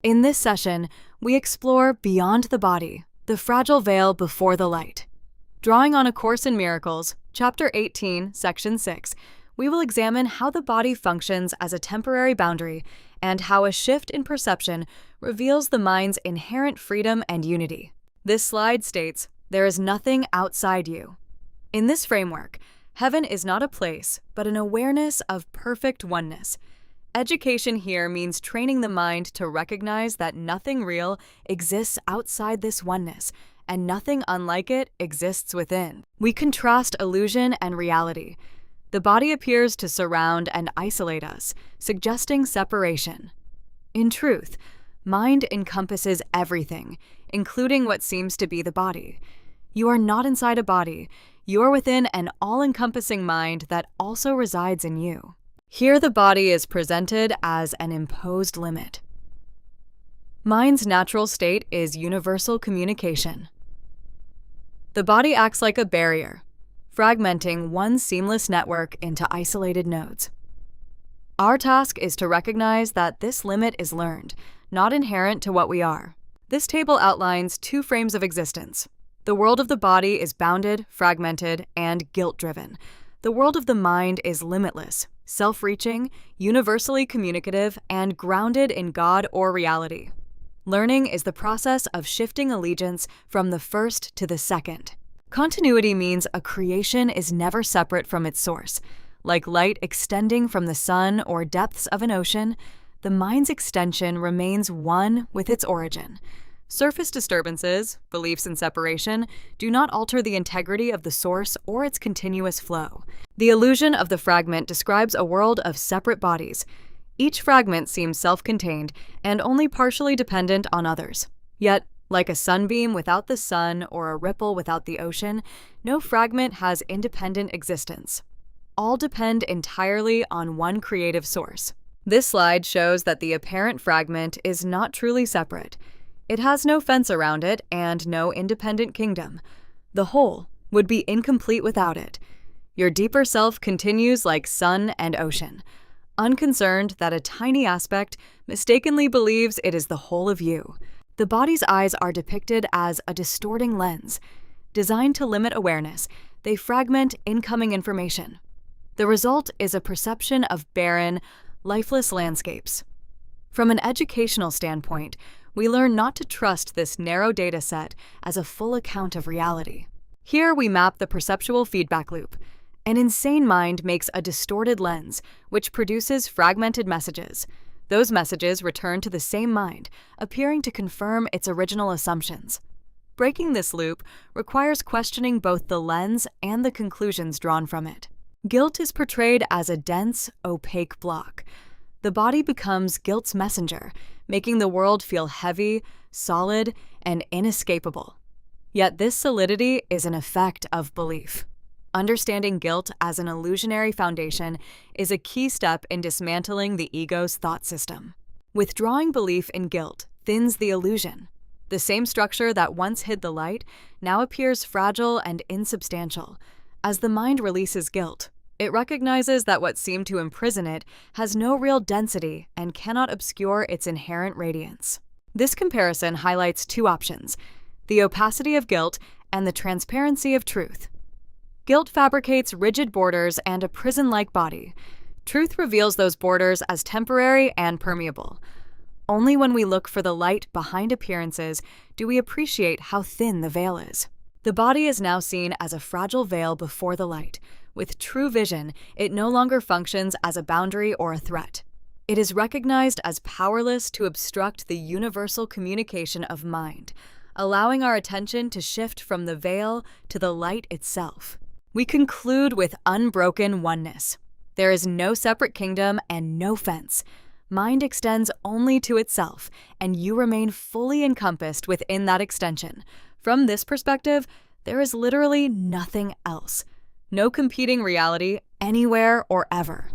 In this session, we explore Beyond the Body, the fragile veil before the light. Drawing on A Course in Miracles, Chapter 18, Section 6, we will examine how the body functions as a temporary boundary and how a shift in perception reveals the mind's inherent freedom and unity. This slide states, "There is nothing outside you." In this framework, heaven is not a place, but an awareness of perfect oneness. Education here means training the mind to recognize that nothing real exists outside this oneness, and nothing unlike it exists within. We contrast illusion and reality. The body appears to surround and isolate us, suggesting separation. In truth, mind encompasses everything, including what seems to be the body. You are not inside a body. You are within an all-encompassing mind that also resides in you. Here the body is presented as an imposed limit. Mind's natural state is universal communication. The body acts like a barrier, fragmenting one seamless network into isolated nodes. Our task is to recognize that this limit is learned, not inherent to what we are. This table outlines two frames of existence. The world of the body is bounded, fragmented, and guilt-driven. The world of the mind is limitless, self-reaching, universally communicative, and grounded in God or reality. Learning is the process of shifting allegiance from the first to the second. Continuity means a creation is never separate from its source. Like light extending from the sun or depths of an ocean, the mind's extension remains one with its origin. Surface disturbances, beliefs in separation, do not alter the integrity of the source or its continuous flow. The illusion of the fragment describes a world of separate bodies. Each fragment seems self-contained and only partially dependent on others. Yet, like a sunbeam without the sun or a ripple without the ocean, no fragment has independent existence. All depend entirely on one creative source. This slide shows that the apparent fragment is not truly separate. It has no fence around it and no independent kingdom. The whole would be incomplete without it. Your deeper self continues like sun and ocean, unconcerned that a tiny aspect mistakenly believes it is the whole of you. The body's eyes are depicted as a distorting lens. Designed to limit awareness, they fragment incoming information. The result is a perception of barren, lifeless landscapes. From an educational standpoint, we learn not to trust this narrow data set as a full account of reality. Here we map the perceptual feedback loop. An insane mind makes a distorted lens, which produces fragmented messages. Those messages return to the same mind, appearing to confirm its original assumptions. Breaking this loop requires questioning both the lens and the conclusions drawn from it. Guilt is portrayed as a dense, opaque block. The body becomes guilt's messenger, making the world feel heavy, solid, and inescapable. Yet this solidity is an effect of belief. Understanding guilt as an illusionary foundation is a key step in dismantling the ego's thought system. Withdrawing belief in guilt thins the illusion. The same structure that once hid the light now appears fragile and insubstantial. As the mind releases guilt, it recognizes that what seemed to imprison it has no real density and cannot obscure its inherent radiance. This comparison highlights two options: the opacity of guilt and the transparency of truth. Guilt fabricates rigid borders and a prison-like body. Truth reveals those borders as temporary and permeable. Only when we look for the light behind appearances do we appreciate how thin the veil is. The body is now seen as a fragile veil before the light. With true vision, it no longer functions as a boundary or a threat. It is recognized as powerless to obstruct the universal communication of mind, allowing our attention to shift from the veil to the light itself. We conclude with unbroken oneness. There is no separate kingdom and no fence. Mind extends only to itself, and you remain fully encompassed within that extension. From this perspective, there is literally nothing else. No competing reality, anywhere or ever.